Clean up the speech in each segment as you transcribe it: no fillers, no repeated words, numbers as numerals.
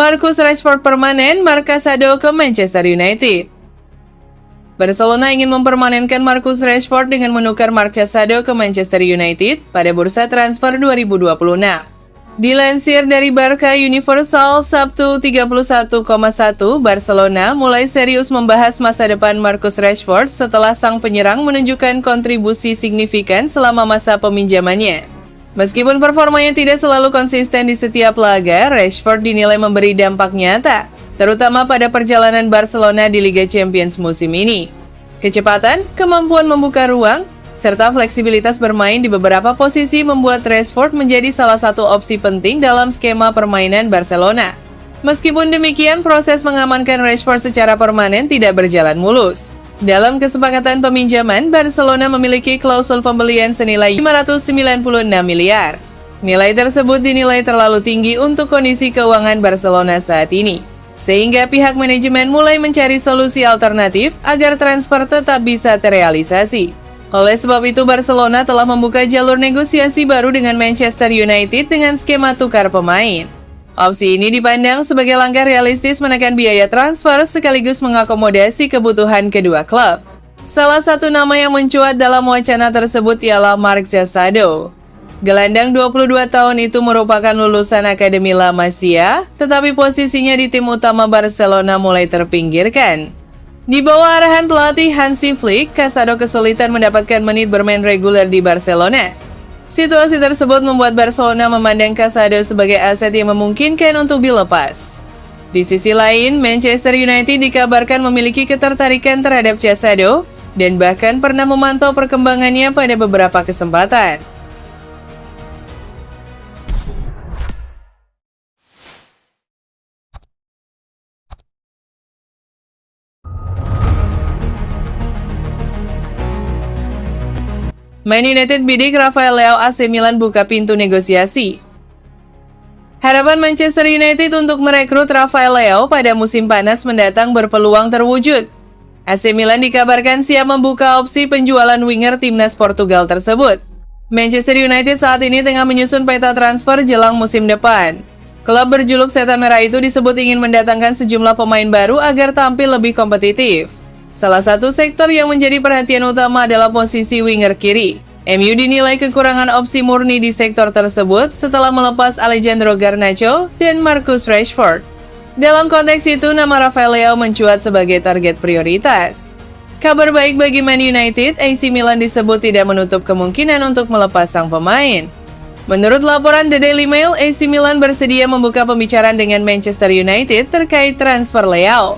Marcus Rashford permanen, Marca Casado ke Manchester United. Barcelona ingin mempermanenkan Marcus Rashford dengan menukar Marca Casado ke Manchester United pada bursa transfer 2026. Dilansir dari Barca Universal, Sabtu 31,1, Barcelona mulai serius membahas masa depan Marcus Rashford setelah sang penyerang menunjukkan kontribusi signifikan selama masa peminjamannya. Meskipun performanya tidak selalu konsisten di setiap laga, Rashford dinilai memberi dampak nyata, terutama pada perjalanan Barcelona di Liga Champions musim ini. Kecepatan, kemampuan membuka ruang, serta fleksibilitas bermain di beberapa posisi membuat Rashford menjadi salah satu opsi penting dalam skema permainan Barcelona. Meskipun demikian, proses mengamankan Rashford secara permanen tidak berjalan mulus. Dalam kesepakatan peminjaman, Barcelona memiliki klausul pembelian senilai 596 miliar. Nilai tersebut dinilai terlalu tinggi untuk kondisi keuangan Barcelona saat ini, sehingga pihak manajemen mulai mencari solusi alternatif agar transfer tetap bisa terrealisasi. Oleh sebab itu, Barcelona telah membuka jalur negosiasi baru dengan Manchester United dengan skema tukar pemain. Opsi ini dipandang sebagai langkah realistis menekan biaya transfer sekaligus mengakomodasi kebutuhan kedua klub. Salah satu nama yang mencuat dalam wacana tersebut ialah Marca Casado. Gelandang 22 tahun itu merupakan lulusan Akademi La Masia, tetapi posisinya di tim utama Barcelona mulai terpinggirkan. Di bawah arahan pelatih Hansi Flick, Casado kesulitan mendapatkan menit bermain reguler di Barcelona. Situasi tersebut membuat Barcelona memandang Casado sebagai aset yang memungkinkan untuk dilepas. Di sisi lain, Manchester United dikabarkan memiliki ketertarikan terhadap Casado dan bahkan pernah memantau perkembangannya pada beberapa kesempatan. Man United bidik Rafael Leao, AC Milan buka pintu negosiasi. Harapan Manchester United untuk merekrut Rafael Leao pada musim panas mendatang berpeluang terwujud. AC Milan dikabarkan siap membuka opsi penjualan winger timnas Portugal tersebut. Manchester United saat ini tengah menyusun peta transfer jelang musim depan. Klub berjuluk Setan Merah itu disebut ingin mendatangkan sejumlah pemain baru agar tampil lebih kompetitif. Salah satu sektor yang menjadi perhatian utama adalah posisi winger kiri. MU dinilai kekurangan opsi murni di sektor tersebut setelah melepas Alejandro Garnacho dan Marcus Rashford. Dalam konteks itu, nama Rafael Leao mencuat sebagai target prioritas. Kabar baik bagi Man United, AC Milan disebut tidak menutup kemungkinan untuk melepas sang pemain. Menurut laporan The Daily Mail, AC Milan bersedia membuka pembicaraan dengan Manchester United terkait transfer Leao.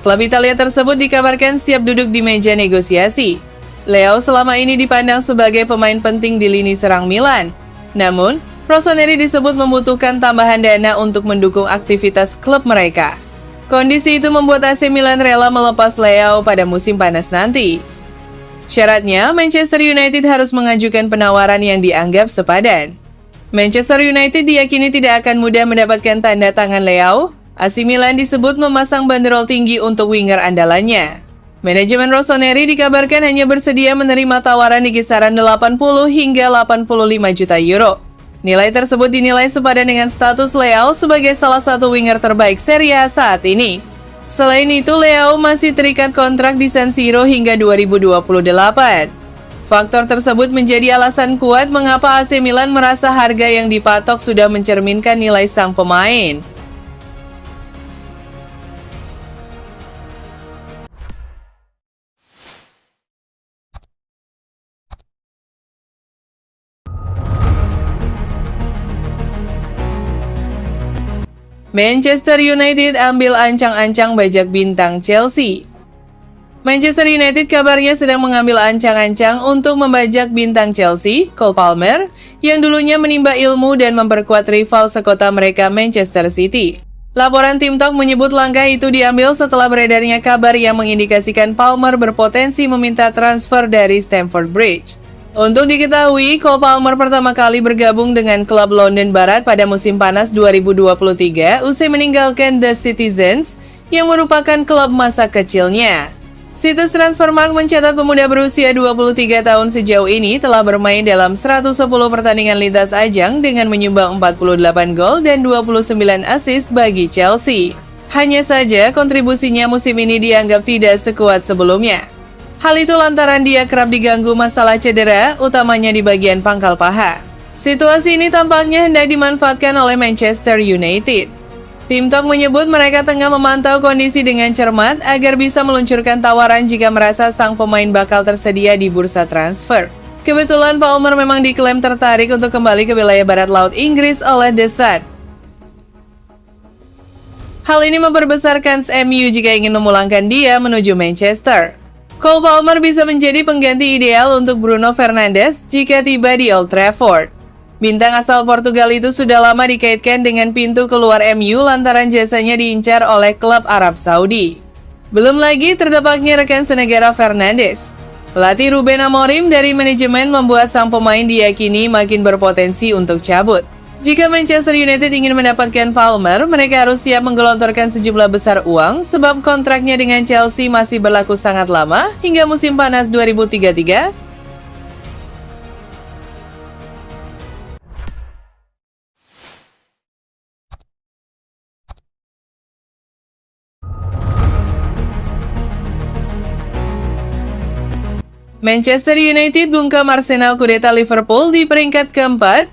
Klub Italia tersebut dikabarkan siap duduk di meja negosiasi. Leao selama ini dipandang sebagai pemain penting di lini serang Milan. Namun, Rossoneri disebut membutuhkan tambahan dana untuk mendukung aktivitas klub mereka. Kondisi itu membuat AC Milan rela melepas Leao pada musim panas nanti. Syaratnya, Manchester United harus mengajukan penawaran yang dianggap sepadan. Manchester United diyakini tidak akan mudah mendapatkan tanda tangan Leao. AC Milan disebut memasang banderol tinggi untuk winger andalannya. Manajemen Rossoneri dikabarkan hanya bersedia menerima tawaran di kisaran 80 hingga 85 juta euro. Nilai tersebut dinilai sepadan dengan status Leao sebagai salah satu winger terbaik Serie A saat ini. Selain itu, Leao masih terikat kontrak di San Siro hingga 2028. Faktor tersebut menjadi alasan kuat mengapa AC Milan merasa harga yang dipatok sudah mencerminkan nilai sang pemain. Manchester United ambil ancang-ancang bajak bintang Chelsea. Manchester United kabarnya sedang mengambil ancang-ancang untuk membajak bintang Chelsea, Cole Palmer, yang dulunya menimba ilmu dan memperkuat rival sekota mereka Manchester City. Laporan Tim Talk menyebut langkah itu diambil setelah beredarnya kabar yang mengindikasikan Palmer berpotensi meminta transfer dari Stamford Bridge. Untuk diketahui, Cole Palmer pertama kali bergabung dengan klub London Barat pada musim panas 2023 usai meninggalkan The Citizens yang merupakan klub masa kecilnya. Situs Transfermarkt mencatat pemuda berusia 23 tahun sejauh ini telah bermain dalam 110 pertandingan lintas ajang dengan menyumbang 48 gol dan 29 assist bagi Chelsea. Hanya saja kontribusinya musim ini dianggap tidak sekuat sebelumnya. Hal itu lantaran dia kerap diganggu masalah cedera, utamanya di bagian pangkal paha. Situasi ini tampaknya hendak dimanfaatkan oleh Manchester United. Tim Talk menyebut mereka tengah memantau kondisi dengan cermat agar bisa meluncurkan tawaran jika merasa sang pemain bakal tersedia di bursa transfer. Kebetulan Palmer memang diklaim tertarik untuk kembali ke wilayah barat laut Inggris oleh The Sun. Hal ini memperbesar kans MU jika ingin memulangkan dia menuju Manchester. Cole Palmer bisa menjadi pengganti ideal untuk Bruno Fernandes jika tiba di Old Trafford. Bintang asal Portugal itu sudah lama dikaitkan dengan pintu keluar MU lantaran jasanya diincar oleh klub Arab Saudi. Belum lagi terdapatnya rekan senegara Fernandes. Pelatih Ruben Amorim dari manajemen membuat sang pemain diyakini makin berpotensi untuk cabut. Jika Manchester United ingin mendapatkan Palmer, mereka harus siap menggelontorkan sejumlah besar uang sebab kontraknya dengan Chelsea masih berlaku sangat lama hingga musim panas 2033. Manchester United bungkam Arsenal kudeta Liverpool di peringkat keempat.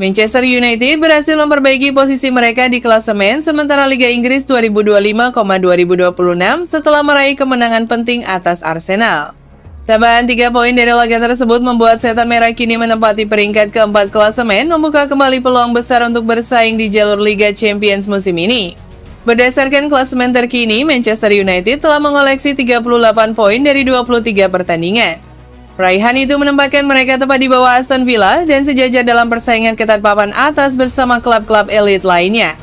Manchester United berhasil memperbaiki posisi mereka di klasemen sementara Liga Inggris 2025,2026 setelah meraih kemenangan penting atas Arsenal. Tambahan 3 poin dari laga tersebut membuat Setan Merah kini menempati peringkat keempat klasemen, membuka kembali peluang besar untuk bersaing di jalur Liga Champions musim ini. Berdasarkan klasemen terkini, Manchester United telah mengoleksi 38 poin dari 23 pertandingan. Raihan itu menempatkan mereka tepat di bawah Aston Villa dan sejajar dalam persaingan ketat papan atas bersama klub-klub elit lainnya.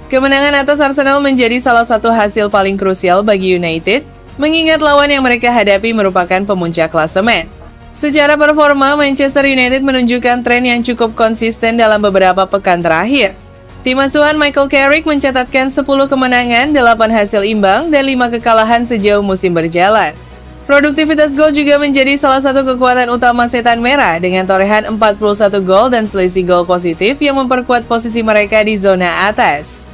Kemenangan atas Arsenal menjadi salah satu hasil paling krusial bagi United, mengingat lawan yang mereka hadapi merupakan pemuncak klasemen. Secara performa, Manchester United menunjukkan tren yang cukup konsisten dalam beberapa pekan terakhir. Tim asuhan Michael Carrick mencatatkan 10 kemenangan, 8 hasil imbang, dan 5 kekalahan sejauh musim berjalan. Produktivitas gol juga menjadi salah satu kekuatan utama Setan Merah dengan torehan 41 gol dan selisih gol positif yang memperkuat posisi mereka di zona atas.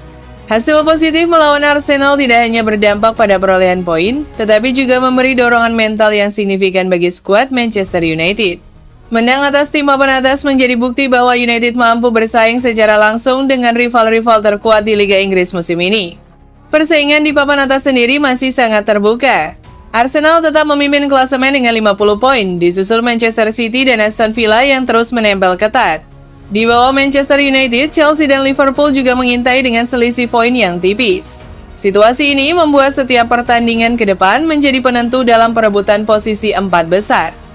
Hasil positif melawan Arsenal tidak hanya berdampak pada perolehan poin, tetapi juga memberi dorongan mental yang signifikan bagi skuad Manchester United. Menang atas tim papan atas menjadi bukti bahwa United mampu bersaing secara langsung dengan rival-rival terkuat di Liga Inggris musim ini. Persaingan di papan atas sendiri masih sangat terbuka. Arsenal tetap memimpin klasemen dengan 50 poin, disusul Manchester City dan Aston Villa yang terus menempel ketat. Di bawah Manchester United, Chelsea dan Liverpool juga mengintai dengan selisih poin yang tipis. Situasi ini membuat setiap pertandingan ke depan menjadi penentu dalam perebutan posisi 4 besar.